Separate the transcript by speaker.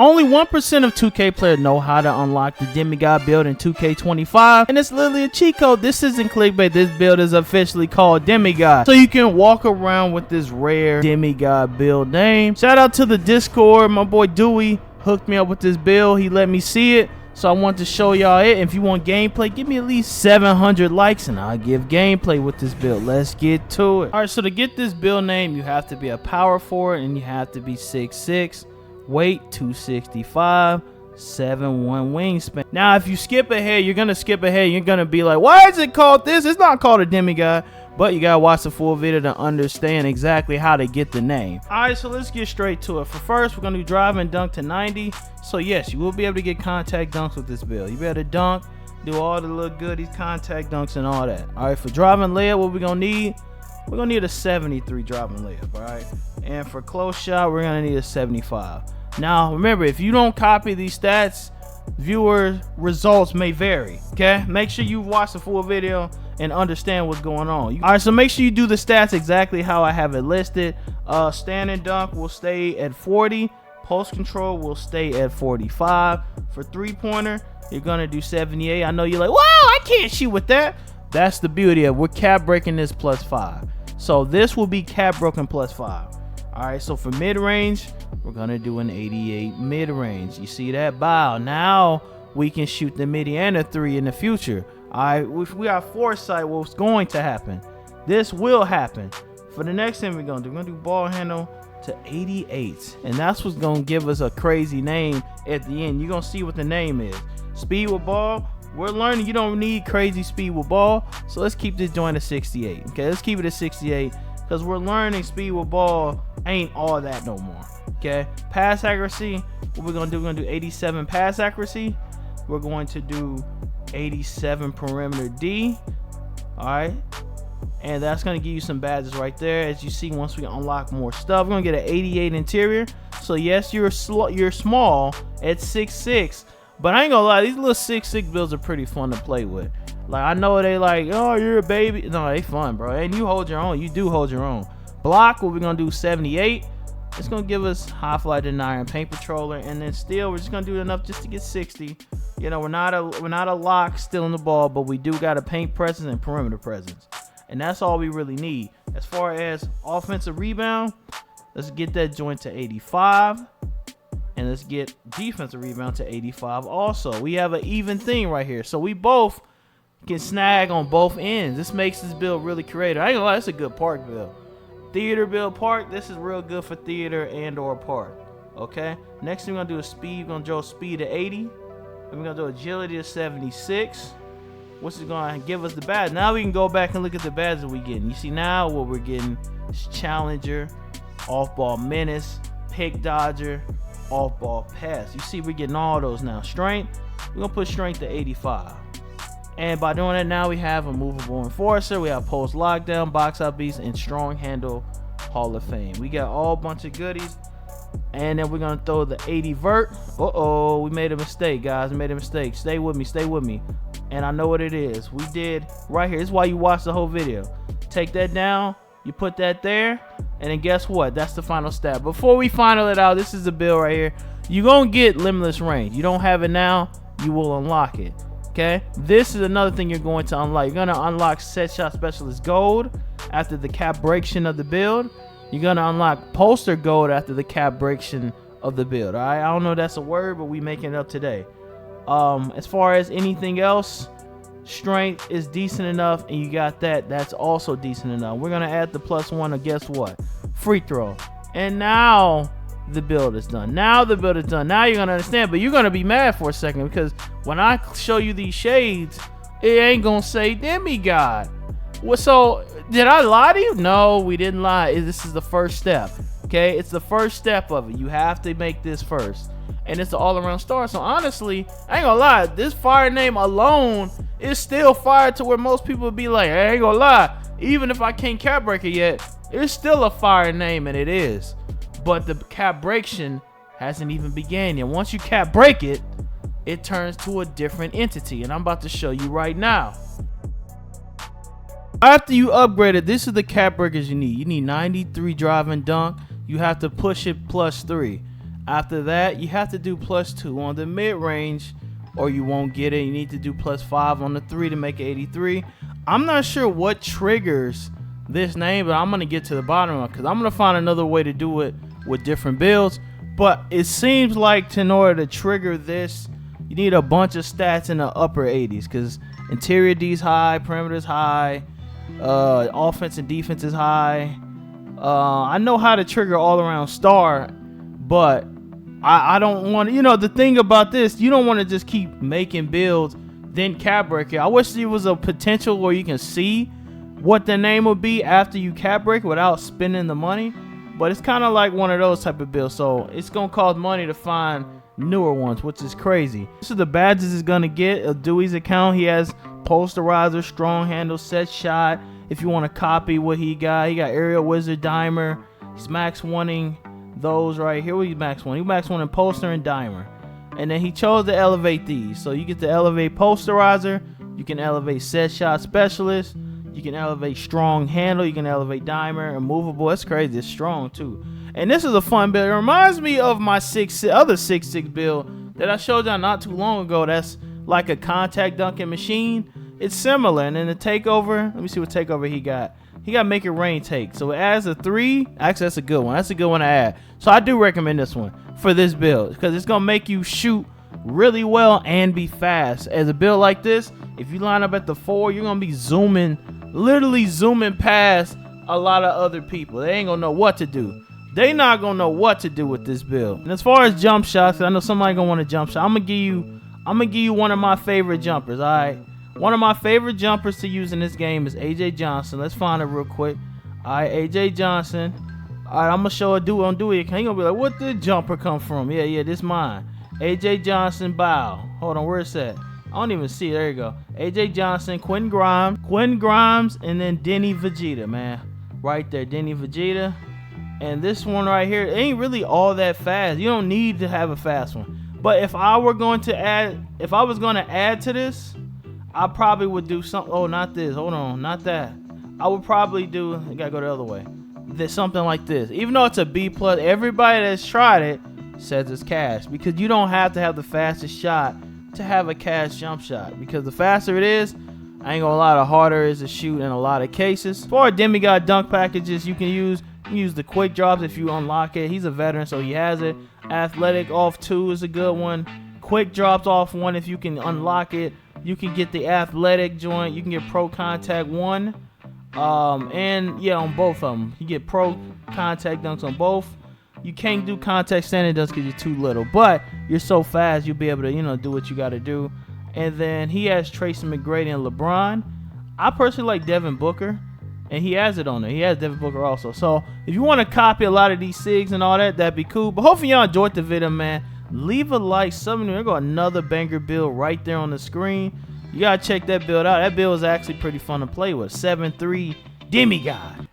Speaker 1: Only 1% of 2K players know how to unlock the Demigod build in 2K25, and it's literally a cheat code. This isn't clickbait. This build is officially called Demigod. So you can walk around with this rare Demigod build name. Shout out to the Discord. My boy Dewey hooked me up with this build. He let me see it. So I want to show y'all it. If you want gameplay, give me at least 700 likes and I'll give gameplay with this build. Let's get to it. All right, so to get this build name, you have to be a power forward and you have to be 6'6". Weight 265, 7'1" wingspan. Now if you skip ahead, you're gonna be like, why is it called this? It's not called a Demigod. But you gotta watch the full video to understand exactly how to get the name. Alright, so let's get straight to it. For first, we're gonna do drive and dunk to 90. So yes, you will be able to get contact dunks with this build. You be able to dunk, do all the little goodies, contact dunks and all that. Alright, for driving layup, what we're gonna need? We're gonna need a 73 driving layup, alright? And for close shot, we're gonna need a 75. Now, remember, if you don't copy these stats, viewer results may vary, okay? Make sure you watch the full video and understand what's going on. All right, so make sure you do the stats exactly how I have it listed. Standing dunk will stay at 40. Post control will stay at 45. For three-pointer, you're gonna do 78. I know you're like, wow, I can't shoot with that. That's the beauty of it. We're cap breaking this +5. So this will be cap broken +5. All right, so for mid-range, we're gonna do an 88 mid-range. You see that? Bow. Now we can shoot the midi and a 3 in the future. All right, if we have foresight, what's going to happen? This will happen. For the next thing we're gonna do ball handle to 88, and that's what's gonna give us a crazy name at the end. You're gonna see what the name is. Speed with ball. We're learning you don't need crazy speed with ball, so let's keep this joint at 68. Okay, let's keep it at 68 because we're learning speed with ball ain't all that no more. Okay, pass accuracy, what we're gonna do 87 pass accuracy. We're going to do 87 perimeter D. All right, and that's gonna give you some badges right there. As you see, once we unlock more stuff, we're gonna get an 88 interior. So yes, you're small at 6'6", but I ain't gonna lie, these little 6'6" builds are pretty fun to play with. Like, I know they like, oh, you're a baby. No, they fun, bro, and you hold your own. You do hold your own. Block, what we're gonna do 78. It's gonna give us high fly denier and paint patroller, and then still we're just gonna do enough just to get 60. You know, we're not a lock still in the ball, but we do got a paint presence and perimeter presence, and that's all we really need. As far as offensive rebound, let's get that joint to 85, and let's get defensive rebound to 85 also. We have an even thing right here, so we both can snag on both ends. This makes this build really creative. I ain't gonna lie, it's a good park build. Theater build park, this is real good for theater and or park. Okay, next thing we're gonna do is speed. We're gonna draw speed to 80, and we're gonna do agility to 76, which is gonna give us the badge. Now we can go back and look at the badges that we're getting. You see now what we're getting is challenger, off-ball menace, pick dodger, off-ball pass. You see we're getting all those now. Strength, we're gonna put strength to 85. And by doing that, now we have a movable enforcer, we have post lockdown, box out beast, and strong handle Hall of Fame. We got all bunch of goodies. And then we're gonna throw the 80 vert. We made a mistake, guys. We made a mistake. Stay with me. And I know what it is. We did right here. This is why you watch the whole video. Take that down, you put that there, and then guess what? That's the final stat. Before we final it out, this is the build right here. You're gonna get limitless range. You don't have it now, you will unlock it. Okay, this is another thing you're going to unlock. You're gonna unlock set shot specialist gold after the cap breaktion of the build. You're gonna unlock poster gold after the cap breaktion of the build. All right, I don't know if that's a word, but we making it up today. As far as anything else, strength is decent enough, and you got that. That's also decent enough. We're gonna add the +1 of guess what? Free throw. And now the build is done. Now the build is done. Now you're gonna understand, but you're gonna be mad for a second because when I show you these shades, it ain't gonna say Demigod. Well, so did I lie to you? No, we didn't lie. This is the first step. Okay, it's the first step of it. You have to make this first, and it's the all-around star. So honestly, I ain't gonna lie. This fire name alone is still fire to where most people would be like, I ain't gonna lie. Even if I can't cap break it yet, it's still a fire name, and it is. But the cap breaktion hasn't even began yet. Once you cap break it, it turns to a different entity, and I'm about to show you right now. After you upgrade it, this is the cap breakers you need. You need 93 drive and dunk. You have to push it +3. After that, you have to do +2 on the mid-range or you won't get it. You need to do +5 on the 3 to make it 83. I'm not sure what triggers this name, but I'm going to get to the bottom of it because I'm going to find another way to do it with different builds. But it seems like in order to trigger this, you need a bunch of stats in the upper 80s because interior D is high, perimeter is high, offense and defense is high. I know how to trigger all around star, but I don't want to, you know, the thing about this, you don't want to just keep making builds, then cap break it. I wish there was a potential where you can see what the name would be after you cap break without spending the money. But it's kind of like one of those type of builds, so it's going to cost money to find newer ones, which is crazy. So the badges is going to get a Dewey's account. He has posterizer, strong handle, set shot. If you want to copy what he got aerial wizard, dimer. He's max wanting those right here. What he max one? He max one in poster and dimer. And then he chose to elevate these. So you get to elevate posterizer. You can elevate set shot specialist. You can elevate strong handle. You can elevate dimer and movable. That's crazy. It's strong too. And this is a fun build. It reminds me of my other 6'6" build that I showed y'all not too long ago. That's like a contact dunking machine. It's similar. And then the takeover. Let me see what takeover he got. He got make it rain take. So it adds a 3. Actually, that's a good one. That's a good one to add. So I do recommend this one for this build because it's going to make you shoot really well and be fast. As a build like this, if you line up at the 4, you're going to be zooming, literally zooming past a lot of other people. They ain't going to know what to do. They not going to know what to do with this build. And as far as jump shots, I know somebody going to want a jump shot. I'm going to give you one of my favorite jumpers, all right? One of my favorite jumpers to use in this game is AJ Johnson. Let's find it real quick. All right, AJ Johnson. All right, I'm going to show a dude on Dewey. He going to be like, what did jumper come from? Yeah, this mine. AJ Johnson, bow. Hold on, where's that? I don't even see it. There you go. AJ Johnson, Quentin Grimes, and then Denny Vegeta, man. Right there, Denny Vegeta. And this one right here, it ain't really all that fast. You don't need to have a fast one. But if I was going to add to this, I probably would do something. Oh, not this. Hold on, not that. I would probably do. I gotta go the other way. Something like this. Even though it's a B+, everybody that's tried it says it's cash because you don't have to have the fastest shot to have a cash jump shot. Because the faster it is, I ain't gonna lie, the harder it is to shoot in a lot of cases. For Demigod dunk packages, you can use the quick drops if you unlock it. He's a veteran, so he has it. Athletic off 2 is a good one. Quick drops off 1 if you can unlock it. You can get the athletic joint. You can get pro contact 1. And yeah, on both of them. You get pro contact dunks on both. You can't do contact standing dunks because you're too little. But you're so fast, you'll be able to, you know, do what you got to do. And then he has Tracy McGrady and LeBron. I personally like Devin Booker. And he has it on there. He has Devin Booker also. So if you want to copy a lot of these SIGs and all that, that'd be cool. But hopefully y'all enjoyed the video, man. Leave a like, there go another banger build right there on the screen. You gotta check that build out. That build is actually pretty fun to play with. 7-3 Demigod.